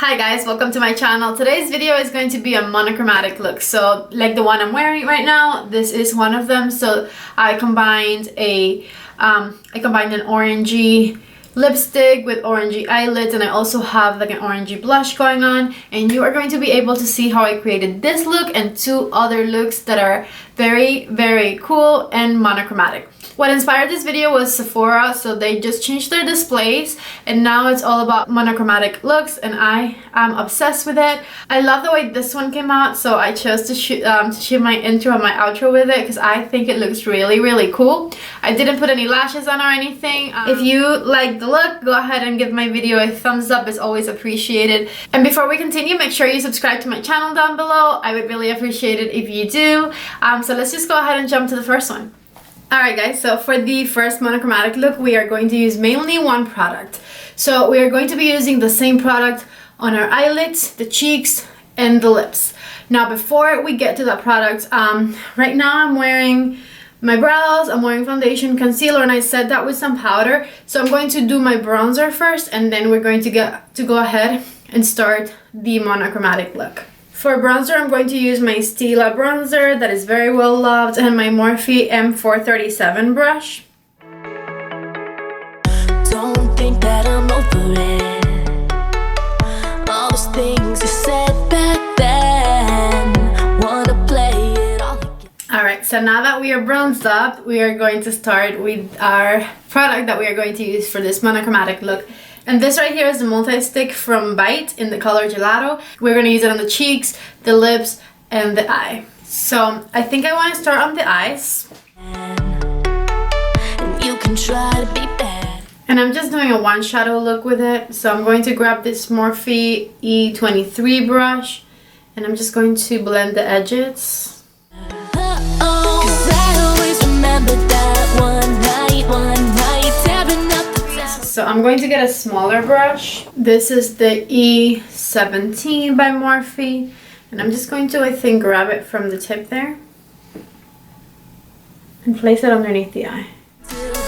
Hi guys, welcome to my channel. Today's video is going to be a monochromatic look. So like the one I'm wearing right now, this is one of them. So I combined an orangey lipstick with orangey eyelids, and I also have like an orangey blush going on, and you are going to be able to see how I created this look and two other looks that are very cool and monochromatic. What inspired this video was Sephora, so they just changed their displays and now it's all about monochromatic looks, and I am obsessed with it. I love the way this one came out, so I chose to shoot my intro and my outro with it because I think it looks really cool. I didn't put any lashes on or anything. If you like the look, go ahead and give my video a thumbs up. It's always appreciated. And before we continue, make sure you subscribe to my channel down below. I would really appreciate it if you do. So let's just go ahead and jump to the first one. Alright guys, so for the first monochromatic look, we are going to use mainly one product. So we are going to be using the same product on our eyelids, the cheeks, and the lips. Now before we get to that product, right now I'm wearing my brows, I'm wearing foundation, concealer, and I set that with some powder. So I'm going to do my bronzer first, and then we're going to go ahead and start the monochromatic look. For bronzer, I'm going to use my Stila bronzer that is very well loved and my Morphe M437 brush. Don't think that I'm over it. All those things you said back then. Wanna play it all again. Alright, so now that we are bronzed up, we are going to start with our product that we are going to use for this monochromatic look. And this right here is the multi-stick from Bite in the color Gelato. We're going to use it on the cheeks, the lips, and the eye. So I think I want to start on the eyes. And you can try to be bad. And I'm just doing a one shadow look with it. So I'm going to grab this Morphe E23 brush, and I'm just going to blend the edges. Cause I always remember that one night tearing up the town. So I'm going to get a smaller brush. This is the E17 by Morphe. And I'm just going to, I think, grab it from the tip there and place it underneath the eye.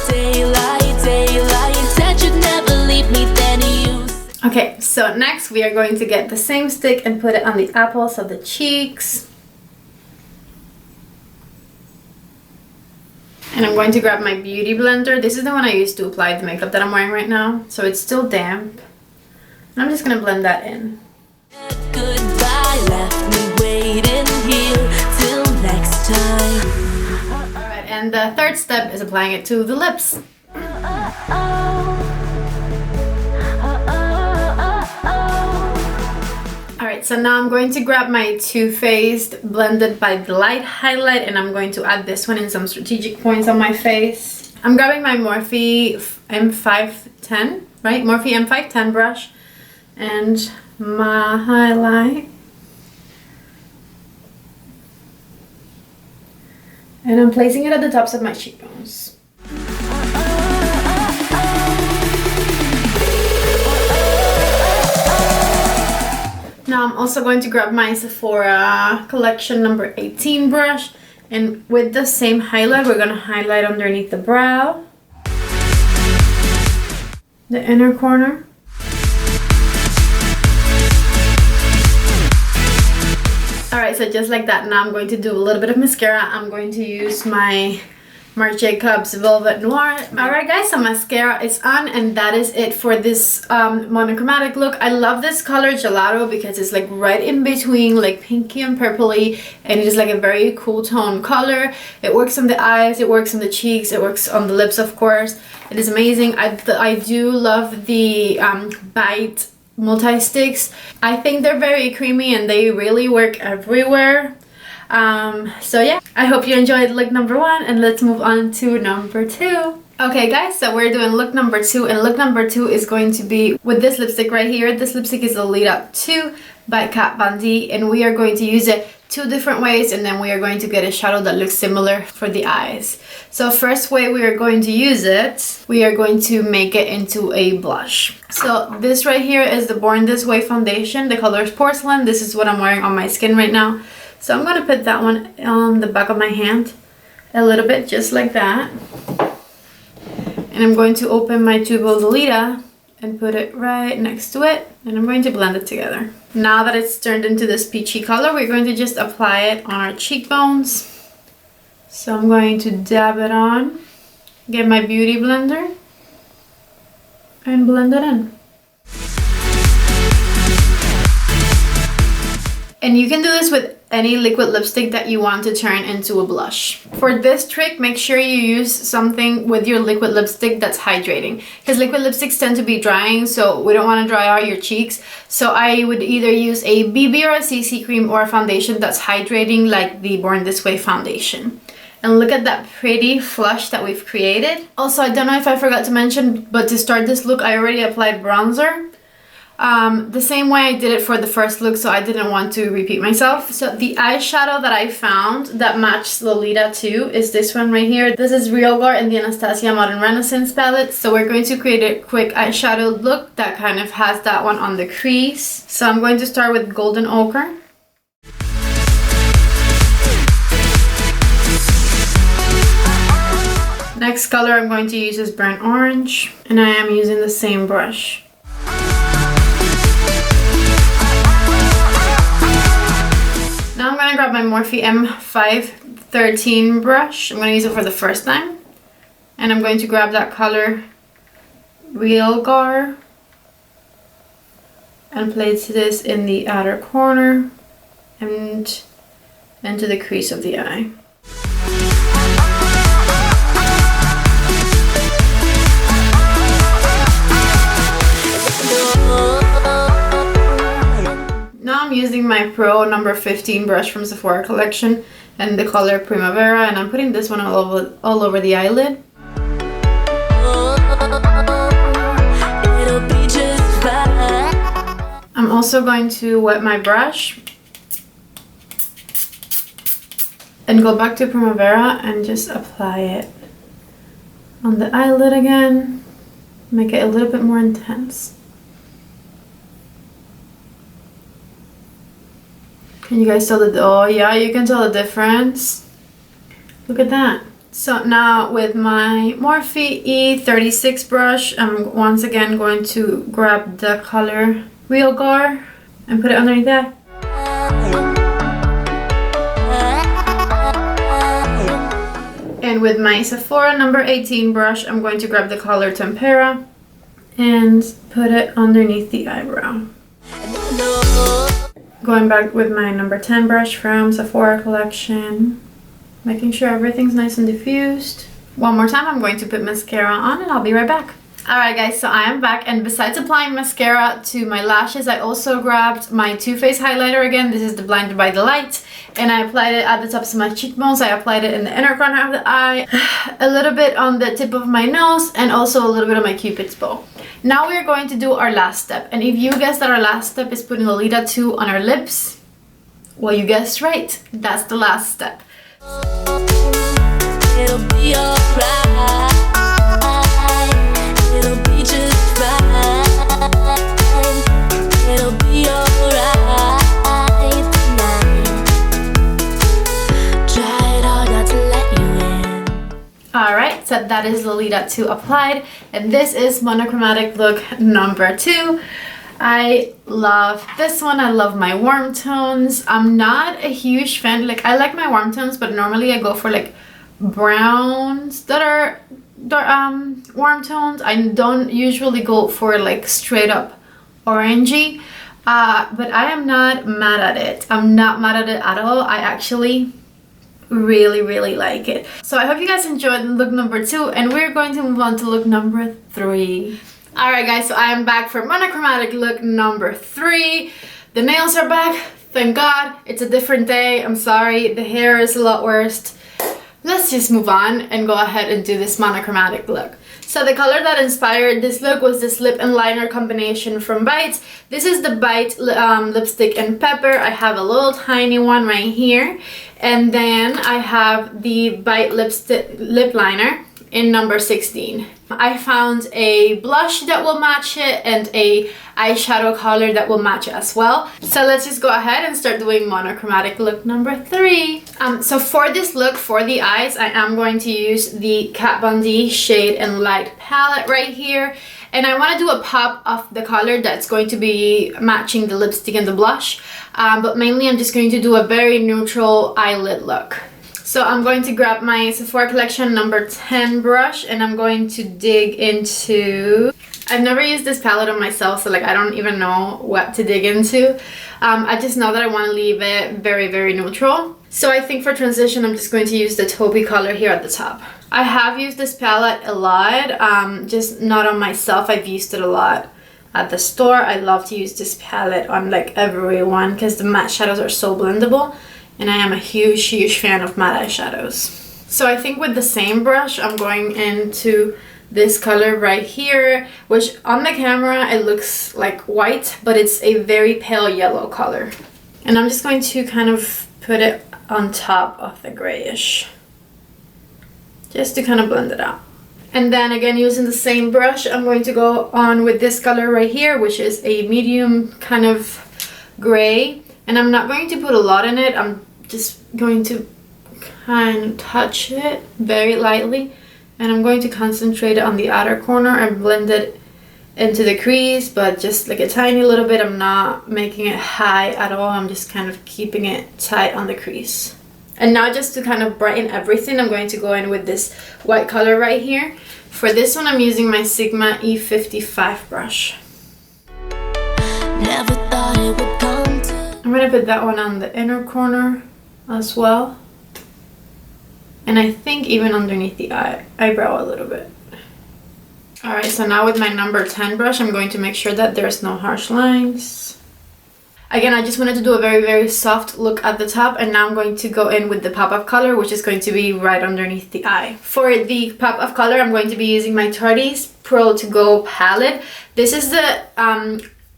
Daylight, said you'd never leave me, then you. Okay, so next we are going to get the same stick and put it on the apples of the cheeks. And I'm going to grab my beauty blender. This is the one I used to apply the makeup that I'm wearing right now. So it's still damp. And I'm just going to blend that in. Goodbye, left me waiting here till next time. Alright, and the third step is applying it to the lips. Alright, so now I'm going to grab my Too Faced Blended by Delight highlight, and I'm going to add this one in some strategic points on my face. I'm grabbing my Morphe M510, right? Morphe M510 brush and my highlight. And I'm placing it at the tops of my cheekbones. Now I'm also going to grab my Sephora collection number 18 brush, and with the same highlight, we're going to highlight underneath the brow, the inner corner. Alright, so just like that, now I'm going to do a little bit of mascara. I'm going to use my Marc Jacobs Velvet Noir. Alright guys, so mascara is on, and that is it for this monochromatic look. I love this color Gelato because it's like right in between like pinky and purpley, and it is like a very cool tone color. It works on the eyes, it works on the cheeks, it works on the lips, of course. It is amazing. I do love the Bite multi-sticks. I think they're very creamy and they really work everywhere. So yeah, I hope you enjoyed look number one, and let's move on to number two. Okay guys, so we're doing look number two, and look number two is going to be with this lipstick right here. This lipstick is Lolita 2 by Kat Von D, and we are going to use it two different ways, and then we are going to get a shadow that looks similar for the eyes. So first way we are going to use it, we are going to make it into a blush. So this right here is the Born This Way foundation. The color is Porcelain. This is what I'm wearing on my skin right now. So I'm going to put that one on the back of my hand a little bit, just like that. And I'm going to open my tube of Lolita and put it right next to it, and I'm going to blend it together. Now that it's turned into this peachy color, we're going to just apply it on our cheekbones. So I'm going to dab it on, get my beauty blender, and blend it in. And you can do this with any liquid lipstick that you want to turn into a blush. For this trick, make sure you use something with your liquid lipstick that's hydrating, because liquid lipsticks tend to be drying, so we don't want to dry out your cheeks. So I would either use a BB or a CC cream or a foundation that's hydrating, like the Born This Way foundation. And look at that pretty flush that we've created. Also, I don't know if I forgot to mention, but to start this look, I already applied bronzer. The same way I did it for the first look, so I didn't want to repeat myself. So the eyeshadow that I found that matched Lolita 2 is this one right here. This is Real Gore in the Anastasia Modern Renaissance palette. So we're going to create a quick eyeshadow look that kind of has that one on the crease. So I'm going to start with Golden Ochre. Next color I'm going to use is Burnt Orange, and I am using the same brush. Now I'm going to grab my Morphe M513 brush. I'm going to use it for the first time. And I'm going to grab that color Real Gore and place this in the outer corner and into the crease of the eye. I'm using my Pro number 15 brush from Sephora collection and the color Primavera, and I'm putting this one all over the eyelid. I'm also going to wet my brush and go back to Primavera and just apply it on the eyelid again, make it a little bit more intense. Can you guys tell oh yeah, you can tell the difference. Look at that. So now with my Morphe E36 brush, I'm once again going to grab the color Real Gore and put it underneath that. And with my Sephora number 18 brush, I'm going to grab the color Tempera and put it underneath the eyebrow. Going back with my number 10 brush from Sephora collection, making sure everything's nice and diffused. One more time, I'm going to put mascara on and I'll be right back. Alright guys, so I am back, and besides applying mascara to my lashes, I also grabbed my Too Faced highlighter again. This is the Blinded by the Light, and I applied it at the tops of my cheekbones. I applied it in the inner corner of the eye, a little bit on the tip of my nose, and also a little bit on my Cupid's bow. Now we are going to do our last step, and if you guessed that our last step is putting Lolita 2 on our lips, well, you guessed right. That's the last step. It'll be alright. It'll be just right. It'll be alright tonight. Tried hard not to let you in. Alright, so that is Lolita 2 applied, and this is Monochromatic look number 2. I love this one. I love my warm tones. I'm not a huge fan, like I like my warm tones, but normally I go for like browns that are warm tones. I don't usually go for like straight up orangey, but I am not mad at it. I'm not mad at it at all. I actually really like it. So I hope you guys enjoyed look number 2, and we're going to move on to look number 3. Alright guys, so I am back for Monochromatic look number 3. The nails are back, thank God. It's a different day, I'm sorry. The hair is a lot worse. Let's just move on and go ahead and do this monochromatic look. So the color that inspired this look was this lip and liner combination from Bite. This is the Bite lipstick and pepper. I have a little tiny one right here. And then I have the Bite lip liner in number 16. I found a blush that will match it and a eyeshadow color that will match it as well. So let's just go ahead and start doing monochromatic look number 3. So for this look, for the eyes, I am going to use the Kat Von D Shade and Light palette right here. And I want to do a pop of the color that's going to be matching the lipstick and the blush. But mainly I'm just going to do a very neutral eyelid look. So I'm going to grab my Sephora collection number 10 brush and I'm going to dig into... I've never used this palette on myself, so like I don't even know what to dig into. I just know that I want to leave it very, very neutral. So I think for transition, I'm just going to use the taupey color here at the top. I have used this palette a lot, just not on myself. I've used it a lot at the store. I love to use this palette on like everyone because the matte shadows are so blendable. And I am a huge, huge fan of matte eyeshadows. So I think with the same brush, I'm going into this color right here, which on the camera it looks like white, but it's a very pale yellow color. And I'm just going to kind of put it on top of the grayish, just to kind of blend it out. And then again, using the same brush, I'm going to go on with this color right here, which is a medium kind of gray. And I'm not going to put a lot in it. I'm just going to kind of touch it very lightly. And I'm going to concentrate it on the outer corner and blend it into the crease, but just like a tiny little bit. I'm not making it high at all. I'm just kind of keeping it tight on the crease. And now just to kind of brighten everything, I'm going to go in with this white color right here. For this one, I'm using my Sigma E55 brush. Never thought it would come to. I'm going to put that one on the inner corner as well. And I think even underneath the eyebrow a little bit. Alright, so now with my number 10 brush, I'm going to make sure that there's no harsh lines. Again, I just wanted to do a very, very soft look at the top. And now I'm going to go in with the pop-up color, which is going to be right underneath the eye. For the pop-up color, I'm going to be using my Tarte's Pro To Go palette. This is the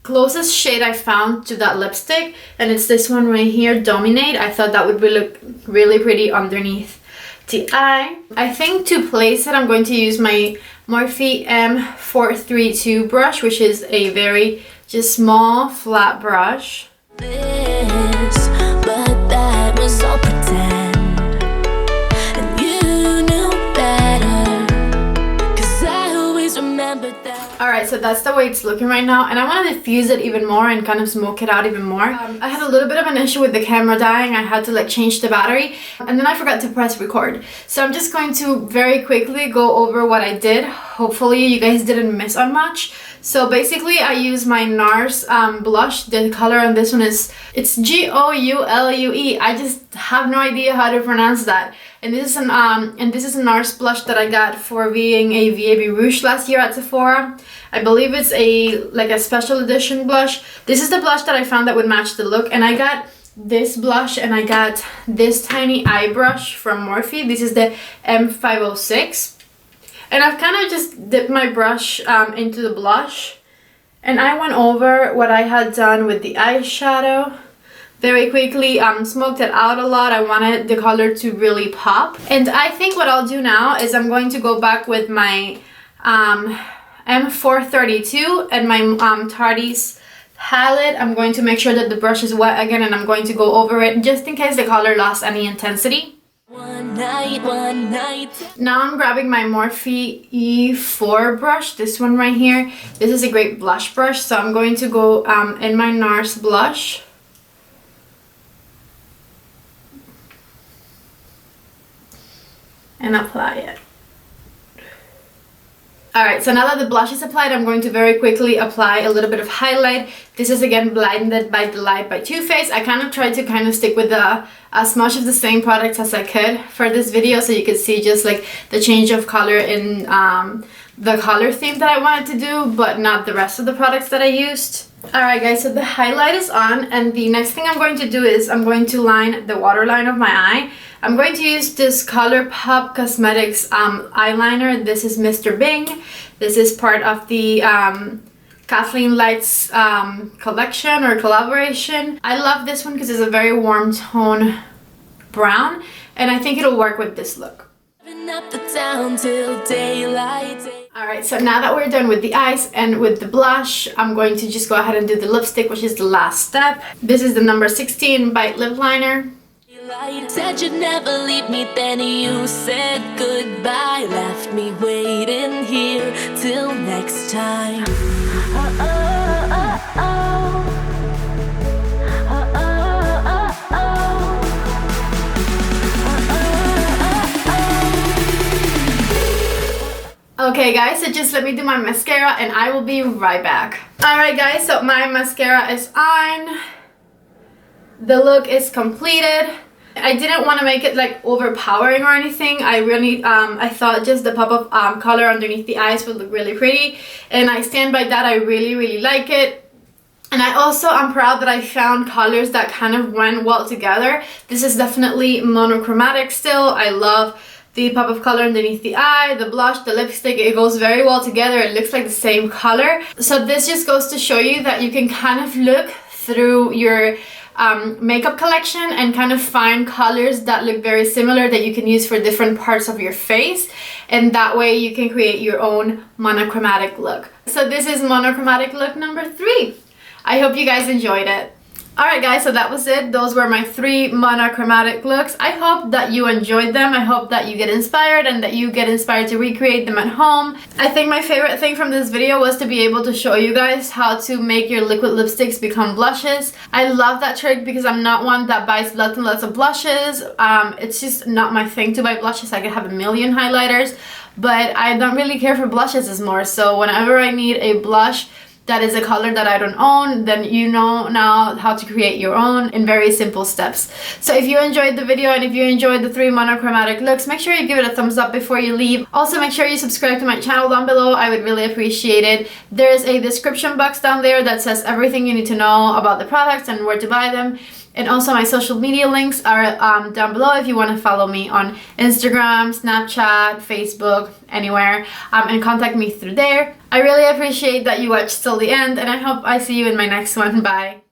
closest shade I found to that lipstick. And it's this one right here, Dominate. I thought that would look really pretty underneath the eye. I think to place it, I'm going to use my Morphe M432 brush, which is a very just small flat brush. This, but that was all pretend. And you knew better, 'cause I always remembered that. Alright, so that's the way it's looking right now, and I want to diffuse it even more and kind of smoke it out even more. I had a little bit of an issue with the camera dying. I had to like change the battery, and then I forgot to press record. So I'm just going to very quickly go over what I did. Hopefully you guys didn't miss on much. So basically I use my NARS blush. The color on this one is, it's Goulue. I just have no idea how to pronounce that. And this is an NARS blush that I got for being a VAB Rouge last year at Sephora. I believe it's a special edition blush. This is the blush that I found that would match the look, and I got this blush and I got this tiny eye brush from Morphe. This is the M506. And I've kind of just dipped my brush into the blush, and I went over what I had done with the eyeshadow very quickly, smoked it out a lot. I wanted the color to really pop. And I think what I'll do now is I'm going to go back with my M432 and my Tarte's palette. I'm going to make sure that the brush is wet again, and I'm going to go over it just in case the color lost any intensity. One night. Now I'm grabbing my Morphe E4 brush, this one right here. This is a great blush brush, so I'm going to go in my NARS blush. And apply it. Alright, so now that the blush is applied, I'm going to very quickly apply a little bit of highlight. This is again Blinded by the Light by Too Faced. I kind of tried to stick with as much of the same products as I could for this video, so you could see just like the change of color in the color theme that I wanted to do, but not the rest of the products that I used. Alright guys, so the highlight is on, and the next thing I'm going to do is I'm going to line the waterline of my eye. I'm going to use this ColourPop Cosmetics eyeliner. This is Mr. Bing. This is part of the Kathleen Lights collection or collaboration. I love this one because it's a very warm tone brown, and I think it'll work with this look. Up the town till daylight. Alright, so now that we're done with the eyes and with the blush, I'm going to just go ahead and do the lipstick, which is the last step. This is the number 16 Bite Lip Liner. Said you'd never leave me, then you said goodbye. Left me waiting here till next time. Okay guys, so just let me do my mascara and I will be right back. Alright guys, so my mascara is on. The look is completed. I didn't want to make it like overpowering or anything. I really, I thought just the pop of color underneath the eyes would look really pretty. And I stand by that. I really like it. And I also am proud that I found colors that kind of went well together. This is definitely monochromatic still. I love the pop of color underneath the eye, the blush, the lipstick. It goes very well together. It looks like the same color. So this just goes to show you that you can kind of look through your makeup collection and kind of find colors that look very similar that you can use for different parts of your face, and that way you can create your own monochromatic look. So this is monochromatic look number 3. I hope you guys enjoyed it. Alright guys, so that was it. Those were my 3 monochromatic looks. I hope that you enjoyed them. I hope that you get inspired and that you get inspired to recreate them at home. I think my favorite thing from this video was to be able to show you guys how to make your liquid lipsticks become blushes. I love that trick because I'm not one that buys lots and lots of blushes. It's just not my thing to buy blushes. I could have a million highlighters, but I don't really care for blushes as more. So whenever I need a blush that is a color that I don't own, then you know now how to create your own in very simple steps. So if you enjoyed the video and if you enjoyed the 3 monochromatic looks, make sure you give it a thumbs up before you leave. Also make sure you subscribe to my channel down below. I would really appreciate it. There's a description box down there that says everything you need to know about the products and where to buy them. And also my social media links are down below if you want to follow me on Instagram, Snapchat, Facebook, anywhere, and contact me through there. I really appreciate that you watched till the end, and I hope I see you in my next one. Bye!